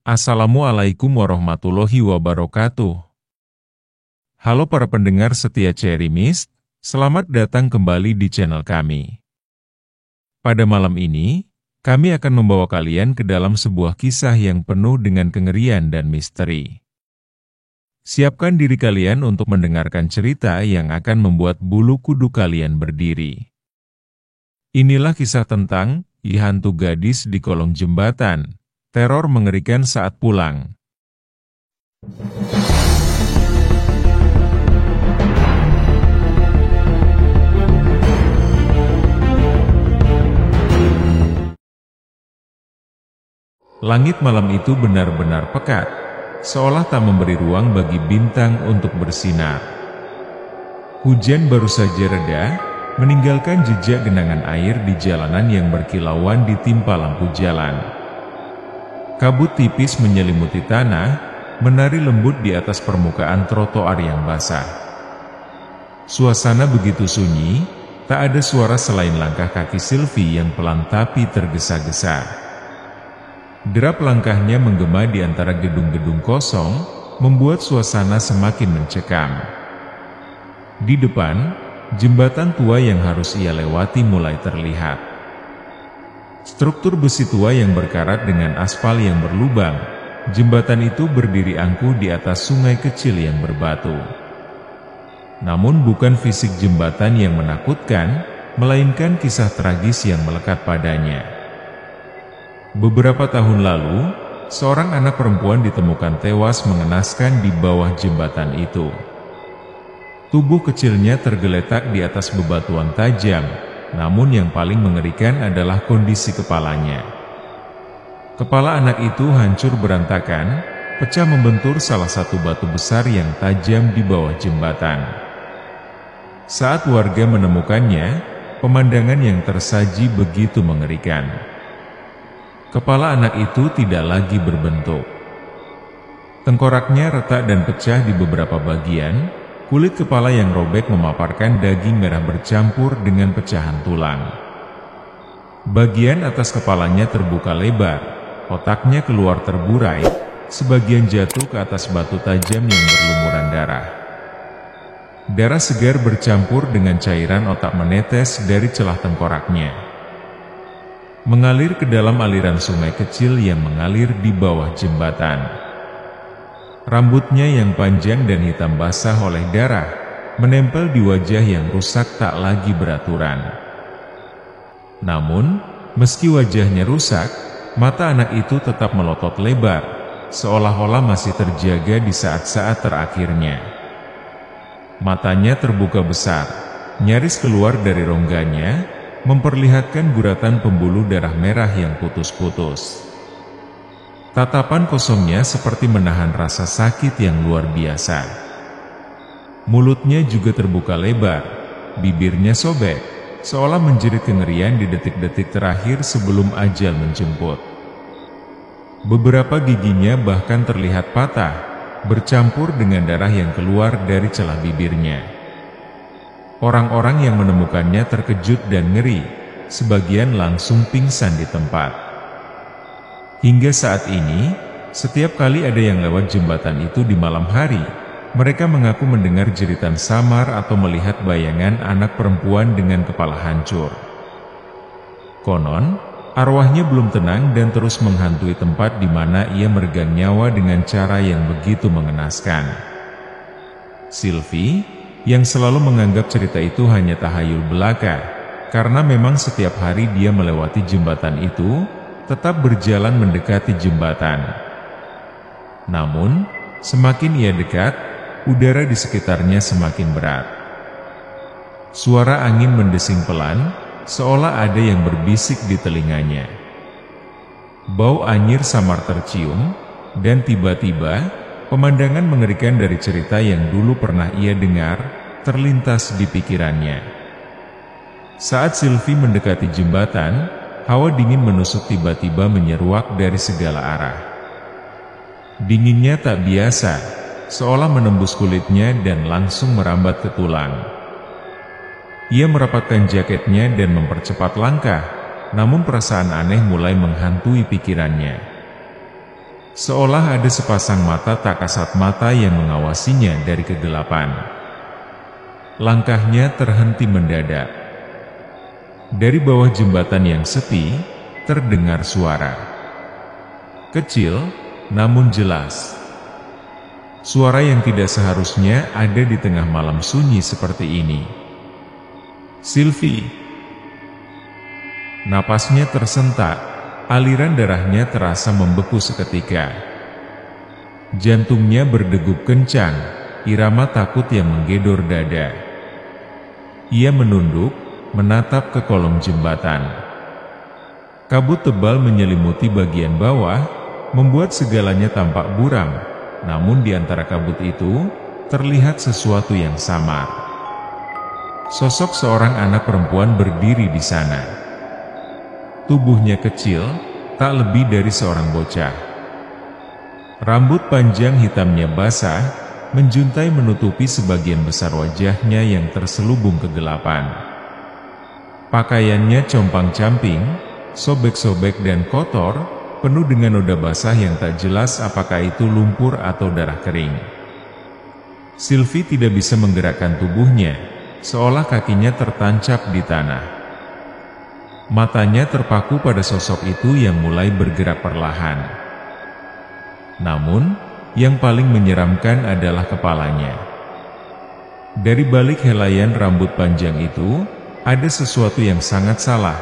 Assalamualaikum warahmatullahi wabarakatuh. Halo para pendengar setia Cherry Mist, selamat datang kembali di channel kami. Pada malam ini, kami akan membawa kalian ke dalam sebuah kisah yang penuh dengan kengerian dan misteri. Siapkan diri kalian untuk mendengarkan cerita yang akan membuat bulu kuduk kalian berdiri. Inilah kisah tentang hantu gadis di kolong jembatan. Teror mengerikan saat pulang. Langit malam itu benar-benar pekat, seolah tak memberi ruang bagi bintang untuk bersinar. Hujan baru saja reda, meninggalkan jejak genangan air di jalanan yang berkilauan ditimpa lampu jalan. Kabut tipis menyelimuti tanah, menari lembut di atas permukaan trotoar yang basah. Suasana begitu sunyi, tak ada suara selain langkah kaki Sylvie yang pelan tapi tergesa-gesa. Derap langkahnya menggema di antara gedung-gedung kosong, membuat suasana semakin mencekam. Di depan, jembatan tua yang harus ia lewati mulai terlihat. Struktur besi tua yang berkarat dengan aspal yang berlubang, jembatan itu berdiri angkuh di atas sungai kecil yang berbatu. Namun bukan fisik jembatan yang menakutkan, melainkan kisah tragis yang melekat padanya. Beberapa tahun lalu, seorang anak perempuan ditemukan tewas mengenaskan di bawah jembatan itu. Tubuh kecilnya tergeletak di atas bebatuan tajam, namun yang paling mengerikan adalah kondisi kepalanya. Kepala anak itu hancur berantakan, pecah membentur salah satu batu besar yang tajam di bawah jembatan. Saat warga menemukannya, pemandangan yang tersaji begitu mengerikan. Kepala anak itu tidak lagi berbentuk. Tengkoraknya retak dan pecah di beberapa bagian. Kulit kepala yang robek memaparkan daging merah bercampur dengan pecahan tulang. Bagian atas kepalanya terbuka lebar, otaknya keluar terburai, sebagian jatuh ke atas batu tajam yang berlumuran darah. Darah segar bercampur dengan cairan otak menetes dari celah tengkoraknya, mengalir ke dalam aliran sungai kecil yang mengalir di bawah jembatan. Rambutnya yang panjang dan hitam basah oleh darah, menempel di wajah yang rusak tak lagi beraturan. Namun, meski wajahnya rusak, mata anak itu tetap melotot lebar, seolah-olah masih terjaga di saat-saat terakhirnya. Matanya terbuka besar, nyaris keluar dari rongganya, memperlihatkan guratan pembuluh darah merah yang putus-putus. Tatapan kosongnya seperti menahan rasa sakit yang luar biasa. Mulutnya juga terbuka lebar, bibirnya sobek, seolah menjerit kengerian di detik-detik terakhir sebelum ajal menjemput. Beberapa giginya bahkan terlihat patah, bercampur dengan darah yang keluar dari celah bibirnya. Orang-orang yang menemukannya terkejut dan ngeri, sebagian langsung pingsan di tempat. Hingga saat ini, setiap kali ada yang lewat jembatan itu di malam hari, mereka mengaku mendengar jeritan samar atau melihat bayangan anak perempuan dengan kepala hancur. Konon, arwahnya belum tenang dan terus menghantui tempat di mana ia meregang nyawa dengan cara yang begitu mengenaskan. Sylvie, yang selalu menganggap cerita itu hanya tahayul belaka, karena memang setiap hari dia melewati jembatan itu, tetap berjalan mendekati jembatan. Namun, semakin ia dekat, udara di sekitarnya semakin berat. Suara angin mendesing pelan, seolah ada yang berbisik di telinganya. Bau anyir samar tercium, dan tiba-tiba, pemandangan mengerikan dari cerita yang dulu pernah ia dengar, terlintas di pikirannya. Saat Sylvie mendekati jembatan, hawa dingin menusuk tiba-tiba menyeruak dari segala arah. Dinginnya tak biasa, seolah menembus kulitnya dan langsung merambat ke tulang. Ia merapatkan jaketnya dan mempercepat langkah, namun perasaan aneh mulai menghantui pikirannya. Seolah ada sepasang mata tak kasat mata yang mengawasinya dari kegelapan. Langkahnya terhenti mendadak. Dari bawah jembatan yang sepi, terdengar suara. Kecil, namun jelas. Suara yang tidak seharusnya ada di tengah malam sunyi seperti ini. "Sylvie!" Napasnya tersentak, aliran darahnya terasa membeku seketika. Jantungnya berdegup kencang, irama takut yang menggedor dada. Ia menunduk, menatap ke kolong jembatan. Kabut tebal menyelimuti bagian bawah, membuat segalanya tampak buram, namun di antara kabut itu, terlihat sesuatu yang samar. Sosok seorang anak perempuan berdiri di sana. Tubuhnya kecil, tak lebih dari seorang bocah. Rambut panjang hitamnya basah, menjuntai menutupi sebagian besar wajahnya yang terselubung kegelapan. Pakaiannya compang-camping, sobek-sobek dan kotor, penuh dengan noda basah yang tak jelas apakah itu lumpur atau darah kering. Sylvie tidak bisa menggerakkan tubuhnya, seolah kakinya tertancap di tanah. Matanya terpaku pada sosok itu yang mulai bergerak perlahan. Namun, yang paling menyeramkan adalah kepalanya. Dari balik helaian rambut panjang itu, ada sesuatu yang sangat salah.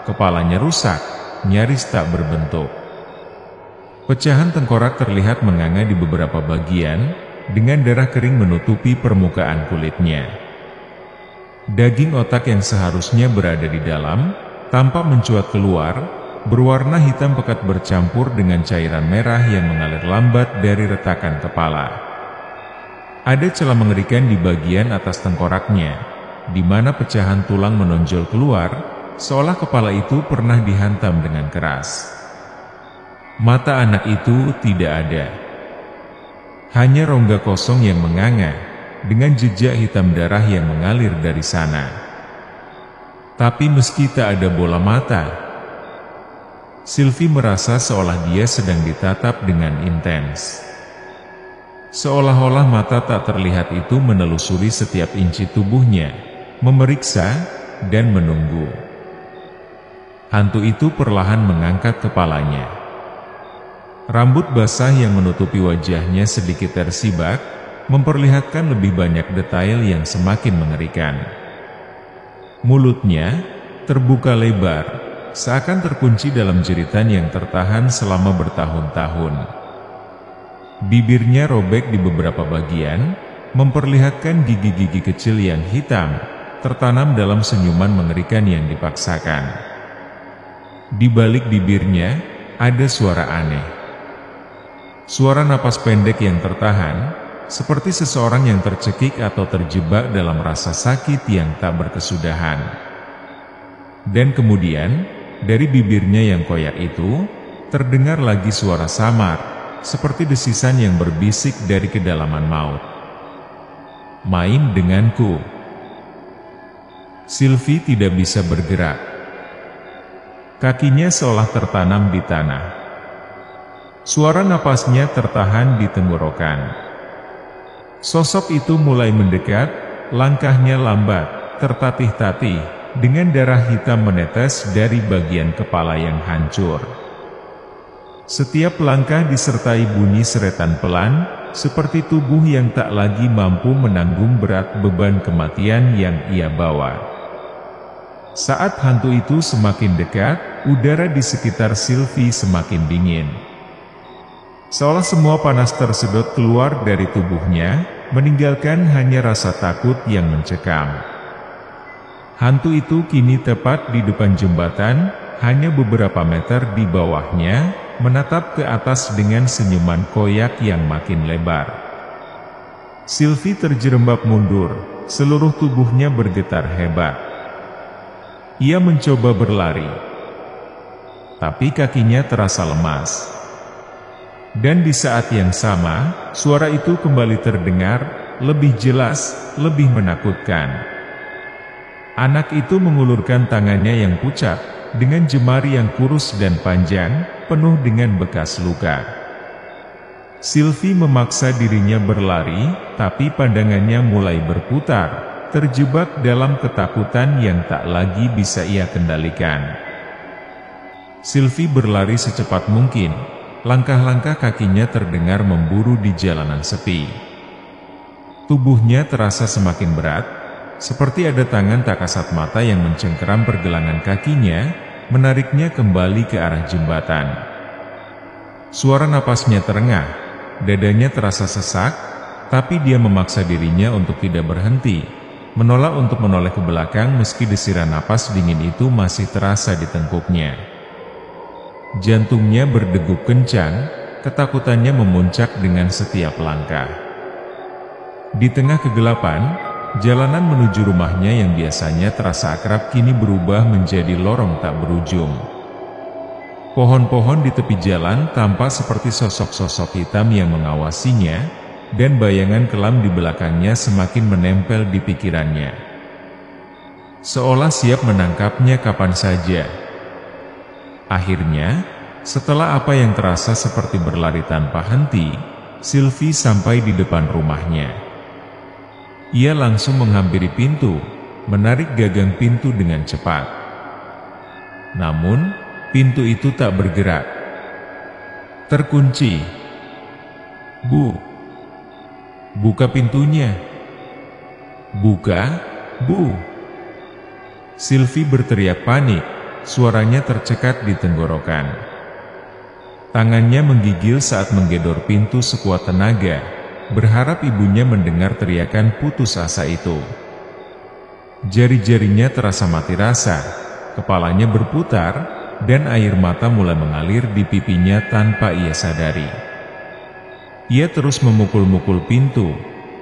Kepalanya rusak, nyaris tak berbentuk. Pecahan tengkorak terlihat menganga di beberapa bagian, dengan darah kering menutupi permukaan kulitnya. Daging otak yang seharusnya berada di dalam, tampak mencuat keluar, berwarna hitam pekat bercampur dengan cairan merah yang mengalir lambat dari retakan kepala. Ada celah mengerikan di bagian atas tengkoraknya, di mana pecahan tulang menonjol keluar, seolah kepala itu pernah dihantam dengan keras. Mata anak itu tidak ada. Hanya rongga kosong yang menganga, dengan jejak hitam darah yang mengalir dari sana. Tapi meski tak ada bola mata, Sylvie merasa seolah dia sedang ditatap dengan intens. Seolah-olah mata tak terlihat itu menelusuri setiap inci tubuhnya, memeriksa dan menunggu. Hantu itu perlahan mengangkat kepalanya. Rambut basah yang menutupi wajahnya sedikit tersibak, memperlihatkan lebih banyak detail yang semakin mengerikan. Mulutnya terbuka lebar, seakan terkunci dalam jeritan yang tertahan selama bertahun-tahun. Bibirnya robek di beberapa bagian, memperlihatkan gigi-gigi kecil yang hitam, tertanam dalam senyuman mengerikan yang dipaksakan. Di balik bibirnya, ada suara aneh. Suara napas pendek yang tertahan, seperti seseorang yang tercekik atau terjebak dalam rasa sakit yang tak berkesudahan. Dan kemudian, dari bibirnya yang koyak itu, terdengar lagi suara samar, seperti desisan yang berbisik dari kedalaman maut. "Main denganku." Sylvie tidak bisa bergerak. Kakinya seolah tertanam di tanah. Suara napasnya tertahan di tenggorokan. Sosok itu mulai mendekat, langkahnya lambat, tertatih-tatih, dengan darah hitam menetes dari bagian kepala yang hancur. Setiap langkah disertai bunyi seretan pelan, seperti tubuh yang tak lagi mampu menanggung berat beban kematian yang ia bawa. Saat hantu itu semakin dekat, udara di sekitar Sylvie semakin dingin. Seolah semua panas tersedot keluar dari tubuhnya, meninggalkan hanya rasa takut yang mencekam. Hantu itu kini tepat di depan jembatan, hanya beberapa meter di bawahnya, menatap ke atas dengan senyuman koyak yang makin lebar. Sylvie terjerembab mundur, seluruh tubuhnya bergetar hebat. Ia mencoba berlari, tapi kakinya terasa lemas. Dan di saat yang sama, suara itu kembali terdengar, lebih jelas, lebih menakutkan. Anak itu mengulurkan tangannya yang pucat, dengan jemari yang kurus dan panjang, penuh dengan bekas luka. Sylvie memaksa dirinya berlari, tapi pandangannya mulai berputar, terjebak dalam ketakutan yang tak lagi bisa ia kendalikan. Sylvie berlari secepat mungkin, langkah-langkah kakinya terdengar memburu di jalanan sepi. Tubuhnya terasa semakin berat, seperti ada tangan tak kasat mata yang mencengkeram pergelangan kakinya, menariknya kembali ke arah jembatan. Suara napasnya terengah, dadanya terasa sesak, tapi dia memaksa dirinya untuk tidak berhenti, menolak untuk menoleh ke belakang meski desiran napas dingin itu masih terasa di tengkuknya. Jantungnya berdegup kencang, ketakutannya memuncak dengan setiap langkah. Di tengah kegelapan, jalanan menuju rumahnya yang biasanya terasa akrab kini berubah menjadi lorong tak berujung. Pohon-pohon di tepi jalan tampak seperti sosok-sosok hitam yang mengawasinya, dan bayangan kelam di belakangnya semakin menempel di pikirannya. Seolah siap menangkapnya kapan saja. Akhirnya, setelah apa yang terasa seperti berlari tanpa henti, Sylvie sampai di depan rumahnya. Ia langsung menghampiri pintu, menarik gagang pintu dengan cepat. Namun, pintu itu tak bergerak. Terkunci. "Bu, buka pintunya. Buka, Bu." Sylvie berteriak panik, suaranya tercekat di tenggorokan. Tangannya menggigil saat menggedor pintu sekuat tenaga, berharap ibunya mendengar teriakan putus asa itu. Jari-jarinya terasa mati rasa, kepalanya berputar, dan air mata mulai mengalir di pipinya tanpa ia sadari. Ia terus memukul-mukul pintu,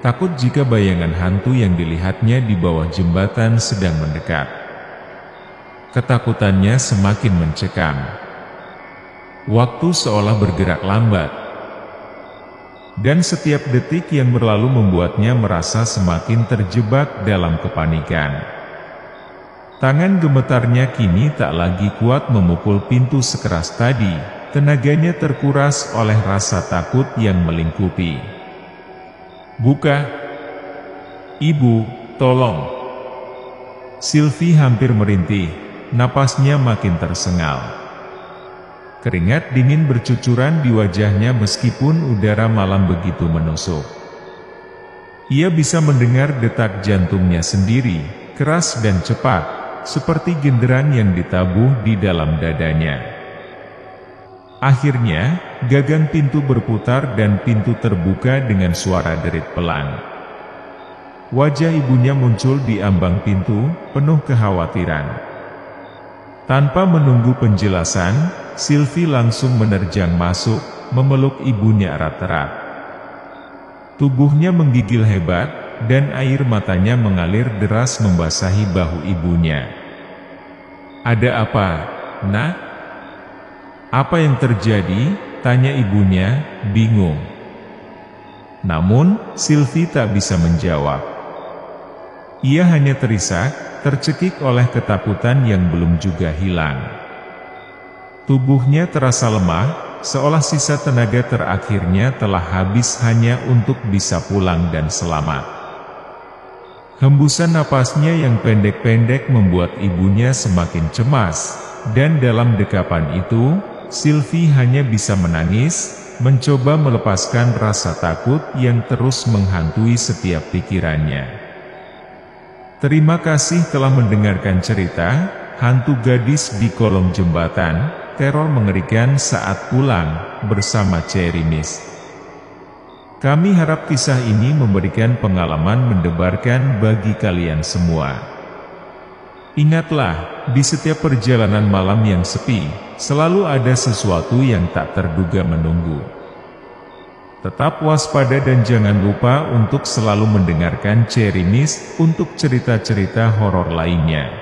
takut jika bayangan hantu yang dilihatnya di bawah jembatan sedang mendekat. Ketakutannya semakin mencekam. Waktu seolah bergerak lambat, dan setiap detik yang berlalu membuatnya merasa semakin terjebak dalam kepanikan. Tangan gemetarnya kini tak lagi kuat memukul pintu sekeras tadi, tenaganya terkuras oleh rasa takut yang melingkupi. "Buka! Ibu, tolong!" Sylvie hampir merintih, napasnya makin tersengal. Keringat dingin bercucuran di wajahnya meskipun udara malam begitu menusuk. Ia bisa mendengar detak jantungnya sendiri, keras dan cepat, seperti genderan yang ditabuh di dalam dadanya. Akhirnya, gagang pintu berputar dan pintu terbuka dengan suara derit pelan. Wajah ibunya muncul di ambang pintu, penuh kekhawatiran. Tanpa menunggu penjelasan, Sylvie langsung menerjang masuk, memeluk ibunya erat-erat. Tubuhnya menggigil hebat, dan air matanya mengalir deras membasahi bahu ibunya. "Ada apa, Nak?" "Apa yang terjadi?" tanya ibunya, bingung. Namun, Sylvie tak bisa menjawab. Ia hanya terisak, tercekik oleh ketakutan yang belum juga hilang. Tubuhnya terasa lemah, seolah sisa tenaga terakhirnya telah habis hanya untuk bisa pulang dan selamat. Hembusan napasnya yang pendek-pendek membuat ibunya semakin cemas, dan dalam dekapan itu, Sylvie hanya bisa menangis, mencoba melepaskan rasa takut yang terus menghantui setiap pikirannya. Terima kasih telah mendengarkan cerita Hantu Gadis di Kolong Jembatan, Teror Mengerikan Saat Pulang, bersama Cherry Mist. Kami harap kisah ini memberikan pengalaman mendebarkan bagi kalian semua. Ingatlah, di setiap perjalanan malam yang sepi, selalu ada sesuatu yang tak terduga menunggu. Tetap waspada dan jangan lupa untuk selalu mendengarkan Cherry Mist untuk cerita-cerita horor lainnya.